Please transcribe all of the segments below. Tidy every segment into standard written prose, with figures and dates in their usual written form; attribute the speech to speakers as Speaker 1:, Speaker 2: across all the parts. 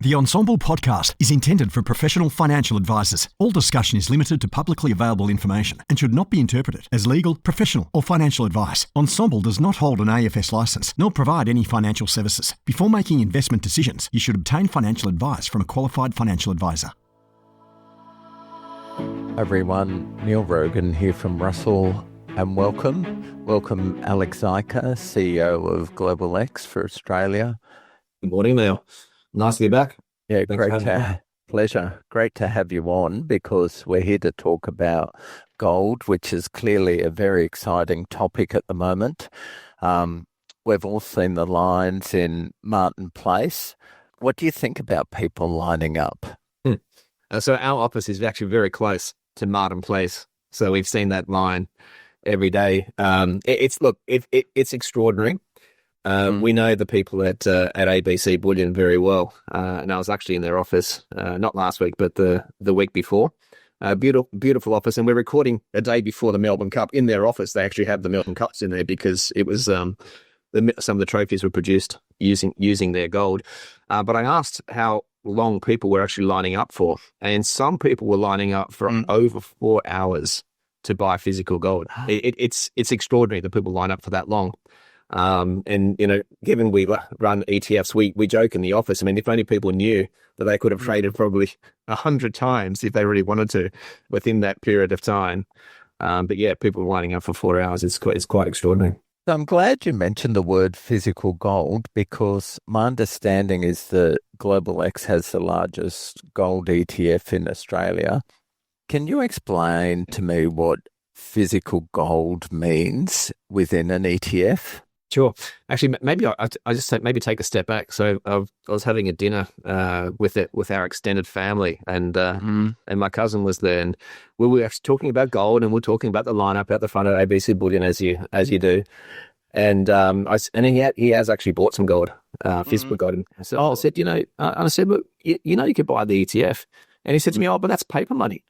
Speaker 1: The Ensemble podcast is intended for professional financial advisors. All discussion is limited to publicly available information and should not be interpreted as legal, professional, or financial advice. Ensemble does not hold an AFS license nor provide any financial services. Before making investment decisions, you should obtain financial advice from a qualified financial advisor.
Speaker 2: Everyone, Neil Rogan here from Russell, and welcome. Welcome Alex Zaika, CEO of Global X for Australia.
Speaker 3: Good morning, Neil. Nice to be back.
Speaker 2: Yeah, pleasure. Great to have you on because we're here to talk about gold, which is clearly a very exciting topic at the moment. We've all seen the lines in Martin Place. What do you think about people lining up?
Speaker 3: So our office is actually very close to Martin Place. So we've seen that line every day. It's extraordinary. We know the people at ABC Bullion very well, and I was actually in their office not last week, but the week before. Beautiful office, and we're recording a day before the Melbourne Cup. In their office, they actually have the Melbourne Cups in there because it was some of the trophies were produced using their gold. But I asked how long people were actually lining up for, and some people were lining up for over 4 hours to buy physical gold. It's extraordinary that people line up for that long. And, you know, given we run ETFs, we joke in the office. I mean, if only people knew that they could have traded probably 100 times if they really wanted to within that period of time. But yeah, people lining up for 4 hours is quite extraordinary.
Speaker 2: So I'm glad you mentioned the word physical gold because my understanding is that Global X has the largest gold ETF in Australia. Can you explain to me what physical gold means within an ETF?
Speaker 3: Sure. Actually, maybe I just maybe take a step back. So I was having a dinner with our extended family, and my cousin was there, and we were actually talking about gold, and we're talking about the lineup out the front of ABC Bullion as you do, and he has actually bought some gold, physical gold. And so I said, look, you could buy the ETF, and he said to me, but that's paper money.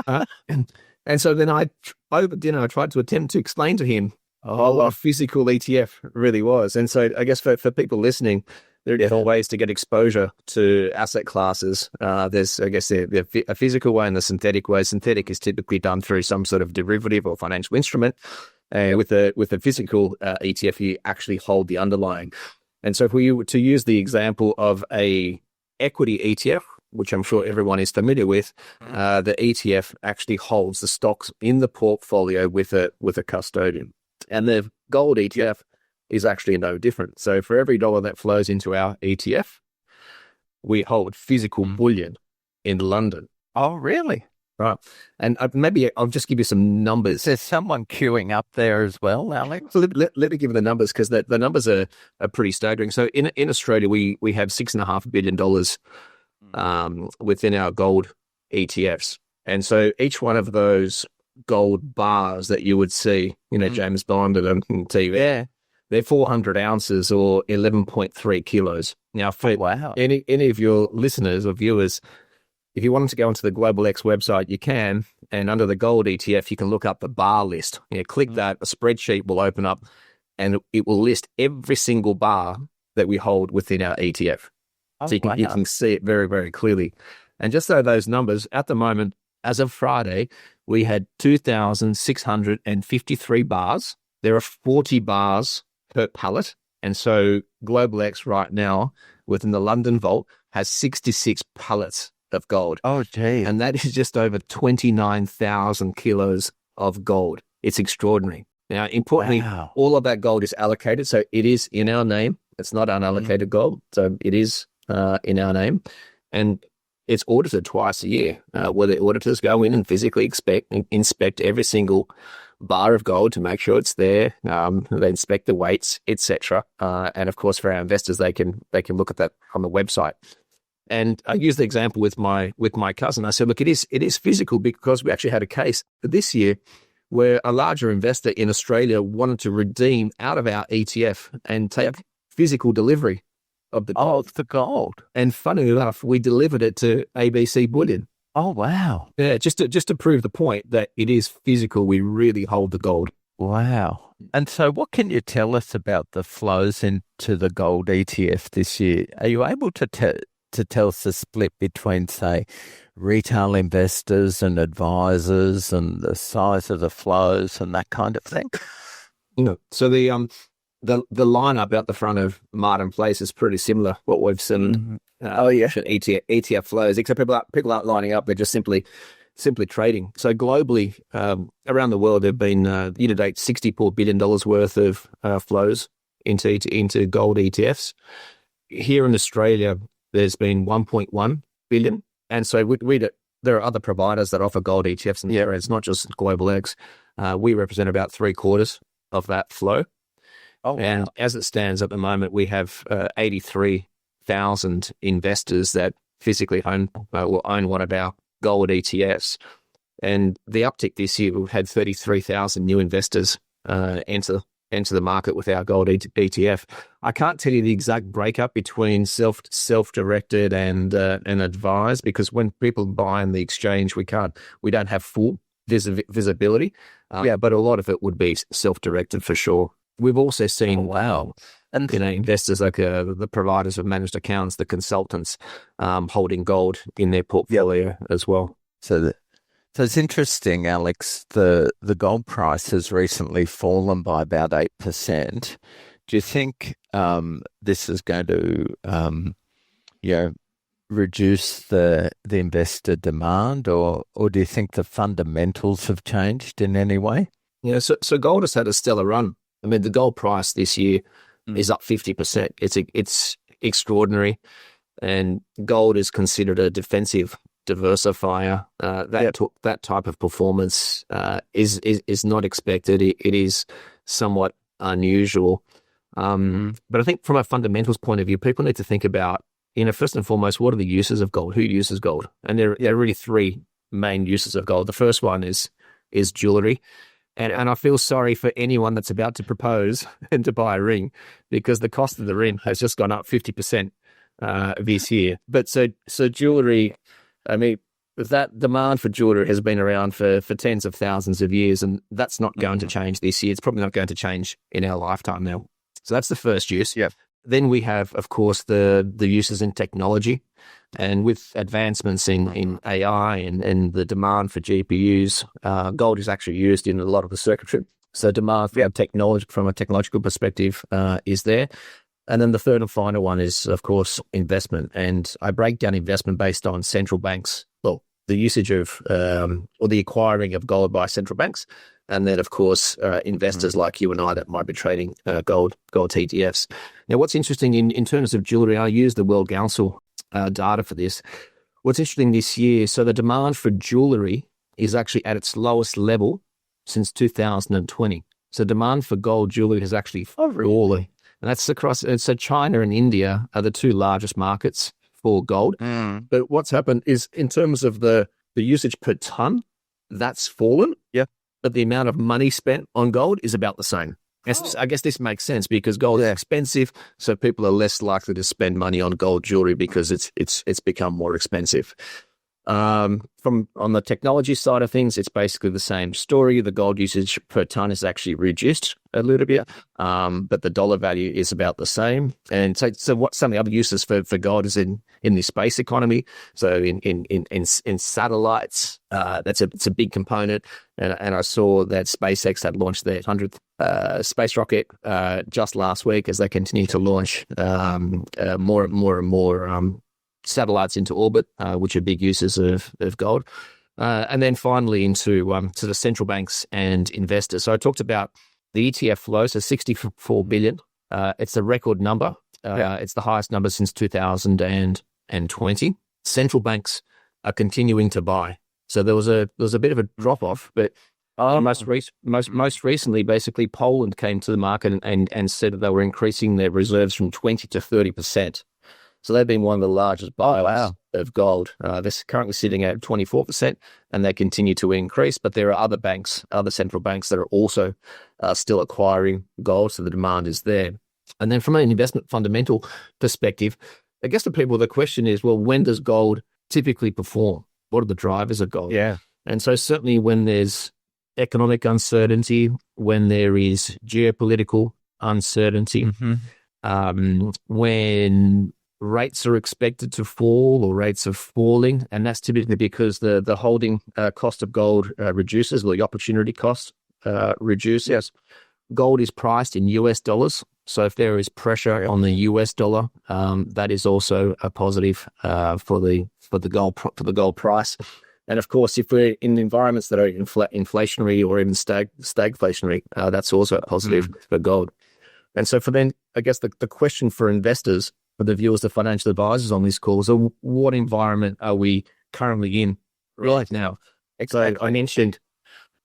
Speaker 3: And so then over dinner I tried to attempt to explain to him what a physical ETF really was. And so I guess for people listening, there are different ways to get exposure to asset classes. There's, I guess, a physical way and the synthetic way. Synthetic is typically done through some sort of derivative or financial instrument. With a physical ETF, you actually hold the underlying. And so if we were to use the example of a equity ETF, which I'm sure everyone is familiar with, the ETF actually holds the stocks in the portfolio with a custodian. And the gold ETF is actually no different. So for every dollar that flows into our ETF, we hold physical bullion in London.
Speaker 2: Oh, really?
Speaker 3: Right. And maybe I'll just give you some numbers.
Speaker 2: There's someone queuing up there as well, Alex.
Speaker 3: So let me give you the numbers because the numbers are pretty staggering. So in Australia, we have $6.5 billion within our gold ETFs. And so each one of those gold bars that you would see, James Bond on TV, they're 400 ounces or 11.3 kilos. Now, for any of your listeners or viewers, if you wanted to go onto the Global X website, you can, and under the gold ETF, you can look up the bar list. Click that, a spreadsheet will open up, and it will list every single bar that we hold within our ETF. So you can see it very, very clearly. And just so those numbers, at the moment, as of Friday, we had 2,653 bars. There are 40 bars per pallet. And so Global X right now, within the London Vault, has 66 pallets of gold.
Speaker 2: Oh, gee.
Speaker 3: And that is just over 29,000 kilos of gold. It's extraordinary. Now, importantly, all of that gold is allocated. So it is in our name. It's not unallocated gold. So it is in our name. And it's audited twice a year, where the auditors go in and physically inspect every single bar of gold to make sure it's there. They inspect the weights, etc. And of course, for our investors, they can look at that on the website. And I used the example with my cousin. I said, look, it is physical because we actually had a case this year where a larger investor in Australia wanted to redeem out of our ETF and take physical delivery of the gold.
Speaker 2: The gold.
Speaker 3: And funny enough, we delivered it to ABC Bullion.
Speaker 2: Oh, wow.
Speaker 3: Yeah, just to prove the point that it is physical. We really hold the gold.
Speaker 2: Wow. And so what can you tell us about the flows into the gold ETF this year? Are you able to to tell us the split between, say, retail investors and advisors and the size of the flows and that kind of thing?
Speaker 3: No. So the lineup out the front of Martin Place is pretty similar what we've seen. ETF flows, except people aren't lining up; they're just simply trading. So globally, around the world, there've been year to date $64 billion worth of flows into gold ETFs. Here in Australia, there's been 1.1 billion, and so there are other providers that offer gold ETFs, and it's not just Global X. We represent about 3/4 of that flow.
Speaker 2: Oh, wow.
Speaker 3: And as it stands at the moment, we have 83,000 investors that physically own one of our gold ETFs. And the uptick this year, we've had 33,000 new investors enter the market with our gold ETF. I can't tell you the exact breakup between self-directed and advised, because when people buy on the exchange, we don't have full visibility. But a lot of it would be self-directed for sure. We've also seen and investors like the providers of managed accounts, the consultants, holding gold in their portfolio as well.
Speaker 2: So it's interesting, Alex. The gold price has recently fallen by about 8%. Do you think this is going to reduce the investor demand, or do you think the fundamentals have changed in any way?
Speaker 3: Yeah, so gold has had a stellar run. I mean, the gold price this year is up 50%. It's extraordinary, and gold is considered a defensive diversifier. That type of performance is not expected. It is somewhat unusual. But I think from a fundamentals point of view, people need to think about, first and foremost, what are the uses of gold? Who uses gold? And there are really three main uses of gold. The first one is jewelry. And I feel sorry for anyone that's about to propose and to buy a ring, because the cost of the ring has just gone up 50% this year. But so jewelry, I mean, that demand for jewelry has been around for tens of thousands of years, and that's not going to change this year. It's probably not going to change in our lifetime now. So that's the first use.
Speaker 2: Yeah.
Speaker 3: Then we have, of course, the uses in technology. And with advancements in AI and the demand for GPUs, gold is actually used in a lot of the circuitry. So demand for technology from a technological perspective is there. And then the third and final one is, of course, investment. And I break down investment based on central banks. Well, the usage of or the acquiring of gold by central banks. And then, of course, investors like you and I that might be trading gold ETFs. Now, what's interesting in terms of jewelry, I use the World Council data for this. What's interesting this year, so the demand for jewelry is actually at its lowest level since 2020. So demand for gold jewelry has actually fallen. And that's across, so China and India are the two largest markets for gold. But what's happened is, in terms of the usage per ton, that's fallen.
Speaker 2: Yeah.
Speaker 3: But the amount of money spent on gold is about the same. I guess this makes sense because gold is expensive, so people are less likely to spend money on gold jewelry because it's become more expensive. On the technology side of things, it's basically the same story. The gold usage per ton is actually reduced a little bit, but the dollar value is about the same. And so what some of the other uses for gold is in the space economy. So in satellites, it's a big component. And I saw that SpaceX had launched their 100th space rocket just last week, as they continue to launch more and more satellites into orbit, which are big uses of gold. And then finally into the central banks and investors. So I talked about the ETF flow, so 64 billion. It's a record number. It's the highest number since 2020. Central banks are continuing to buy. So there was a bit of a drop off, but most recently, basically, Poland came to the market and said that they were increasing their reserves from 20 to 30%. So they've been one of the largest buyers of gold. They're currently sitting at 24%, and they continue to increase. But there are other banks, other central banks, that are also still acquiring gold, so the demand is there. And then from an investment fundamental perspective, I guess the question is, well, when does gold typically perform? What are the drivers of gold?
Speaker 2: Yeah.
Speaker 3: And so certainly when there's economic uncertainty, when there is geopolitical uncertainty, when rates are expected to fall or rates are falling, and that's typically because the holding cost of gold reduces, or the opportunity cost reduces. Yes. Gold is priced in US dollars, so if there is pressure on the US dollar, that is also a positive for the gold price. And of course, if we're in environments that are inflationary or even stagflationary, that's also a positive for gold. And so for then, I guess the question for investors, for the viewers, the financial advisors on this call is, what environment are we currently in right now? Exactly. So I mentioned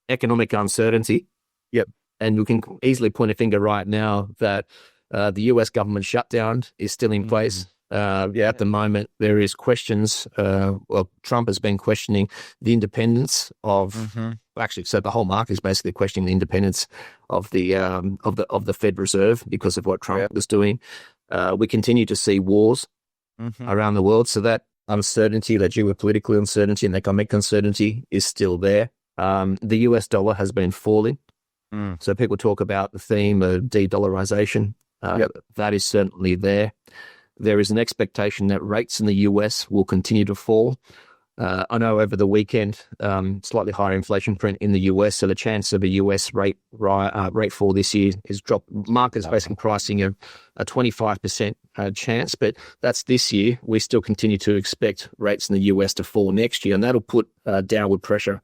Speaker 3: economic uncertainty. Yep. And we can easily point a finger right now that the US government shutdown is still in place. At the moment, there is questions. Trump has been questioning the independence of. Actually, so the whole market is basically questioning the independence of the Fed Reserve because of what Trump was doing. We continue to see wars around the world, so that uncertainty, that geopolitical uncertainty and economic uncertainty, is still there. The US dollar has been falling, so people talk about the theme of de-dollarization. That is certainly there. There is an expectation that rates in the US will continue to fall. I know over the weekend, slightly higher inflation print in the US, so the chance of a US rate fall this year is dropped. Markets basically pricing a 25% chance, but that's this year. We still continue to expect rates in the US to fall next year, and that'll put downward pressure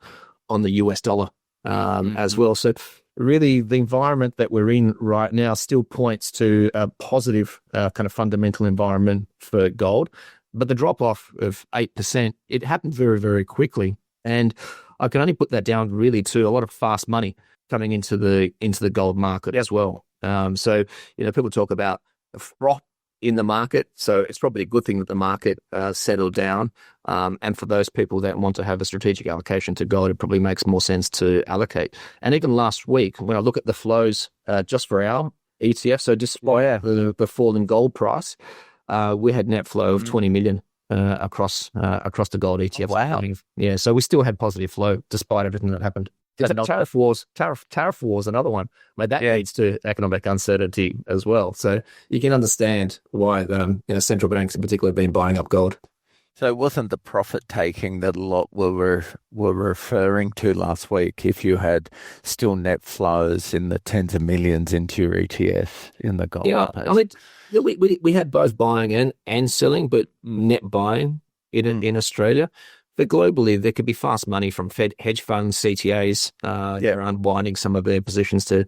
Speaker 3: on the US dollar as well. So really, the environment that we're in right now still points to a positive kind of fundamental environment for gold. But the drop-off of 8%, it happened very, very quickly. And I can only put that down really to a lot of fast money coming into the gold market as well. So, people talk about a froth in the market. So it's probably a good thing that the market settled down. And for those people that want to have a strategic allocation to gold, it probably makes more sense to allocate. And even last week, when I look at the flows just for our ETF, so despite the fall in gold price, we had net flow of 20 million across the gold ETFs. Oh, wow. Yeah, so we still had positive flow despite everything that happened. Tariff wars, another one. That leads to economic uncertainty as well. So you can understand why central banks in particular have been buying up gold.
Speaker 2: So it wasn't the profit taking that a lot were referring to last week. If you had still net flows in the tens of millions into your ETF in the gold.
Speaker 3: Yeah, I mean, we had both buying and selling, but net buying in Australia. But globally, there could be fast money from hedge funds, CTAs. They're unwinding some of their positions to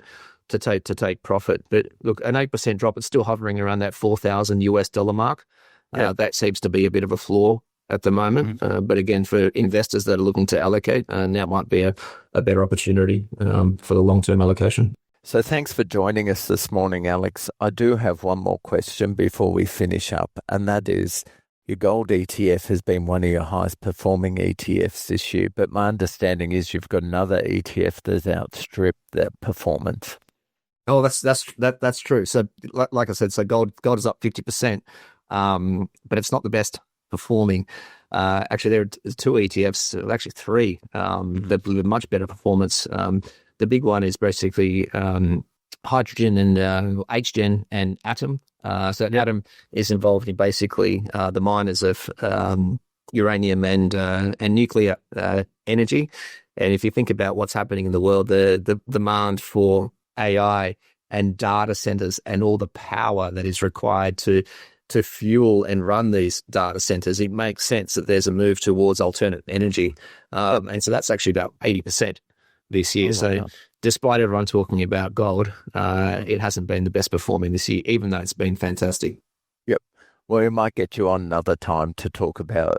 Speaker 3: take profit. But look, an 8% drop, it's still hovering around that $4,000 mark. That seems to be a bit of a flaw at the moment. But again, for investors that are looking to allocate, now might be a better opportunity for the long-term allocation.
Speaker 2: So thanks for joining us this morning, Alex. I do have one more question before we finish up, and that is, your gold ETF has been one of your highest performing ETFs this year, but my understanding is you've got another ETF that's outstripped that performance.
Speaker 3: Oh, that's true. So like I said, so gold is up 50%, but it's not the best performing. Actually, there are two ETFs, actually three, that with much better performance. The big one is basically hydrogen and HGen and Atom. So Atom is involved in basically the miners of uranium and nuclear energy. And if you think about what's happening in the world, the demand for AI and data centers and all the power that is required to fuel and run these data centers, it makes sense that there's a move towards alternate energy. And so that's actually about 80% this year. So despite everyone talking about gold, it hasn't been the best performing this year, even though it's been fantastic.
Speaker 2: Yep. Well, we might get you on another time to talk about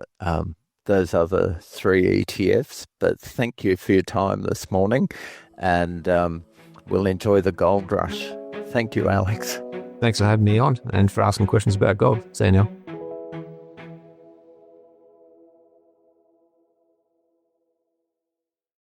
Speaker 2: those other three ETFs. But thank you for your time this morning, and we'll enjoy the gold rush. Thank you, Alex.
Speaker 3: Thanks for having me on and for asking questions about gold. See you now.